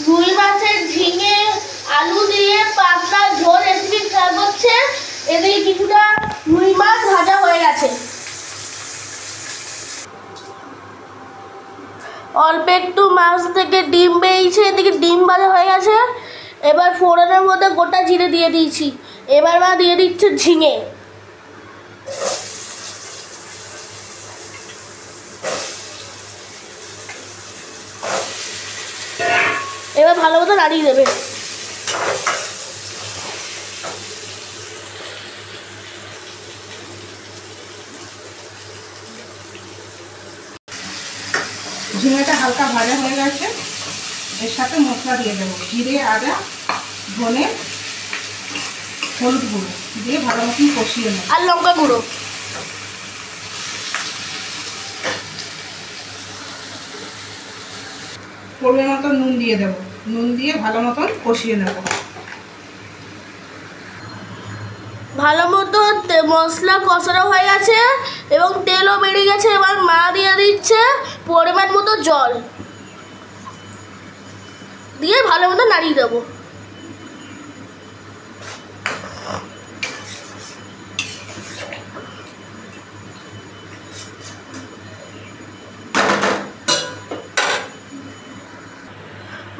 রুই মাছের ঝিঙে আলু দিয়ে পাতলা ঝোল রেসিপি শেয়ার করছে। এদিকে কিছুটা রুই মাছ ভাজা হয়ে গেছে, অল্প একটু মাছ থেকে ডিম বেরিয়েছে। এদিকে ডিম ভাজা হয়ে গেছে। এবার ফোড়নের মধ্যে গোটা জিরে দিয়ে দিয়েছি। এবার মা দিয়ে দিচ্ছে ঝিঙে। এবার ভালো মতো নাড়িয়ে দেবে। ঝিঙেটা হালকা ভাজা হয়ে গেছে। এর সাথে মশলা দিয়ে দেবো, জিরে, আদা, ধনে, হলুদ গুঁড়ো দিয়ে ভালো মতন কষিয়ে নেব, আর লঙ্কা গুঁড়ো। পরিমাণ মতন নুন দিয়ে দেবো, নুন দিয়ে ভালো মতন কষিয়ে নেব। ভালো মতো মশলা কষানো হয়ে গেছে এবং তেলও বেরিয়ে গেছে। এবার মা দিয়ে দিচ্ছে পরিমাণ মতো জল, দিয়ে ভালো মতো নাড়িয়ে দেবো।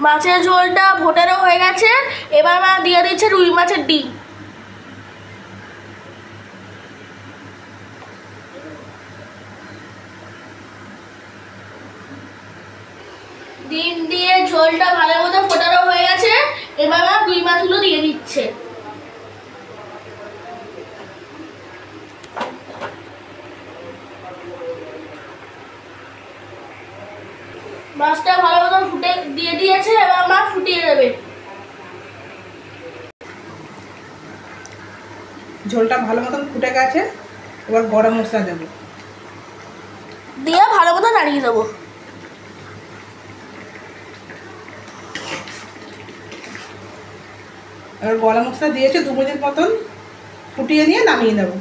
মাছের ঝোলটা ফোটানো হয়ে গেছে। এবার মা দিয়ে দিচ্ছে রুই মাছের ডিম। ডিম দিয়ে ঝোলটা ভালো মতো ফোটানো হয়ে গেছে। এবার মা রুই মাছগুলো দিয়ে দিচ্ছে। মাছটা ভালো মতো ফুটে দিয়ে দিয়েছে। এবার মা ফুটিয়ে দেবে। ঝোলটা ভালো মতন ফুটে গেছে। এবার গরম মশলা দেবো, দিয়ে ভালো মতো নাড়িয়ে দেবো। এবার গরম মশলা দিয়েছে, 2 মিনিট মতন ফুটিয়ে নিয়ে নামিয়ে দেবো।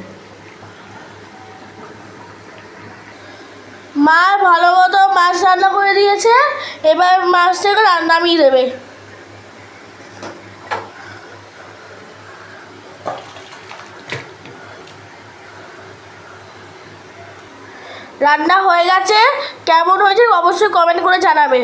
মা ভালো মতো মাছ রান্না করে দিয়েছে। এবার মাছটাকে নামিয়ে দেবে। রান্না হয়ে গেছে। কেমন হয়েছে অবশ্যই কমেন্ট করে জানাবে।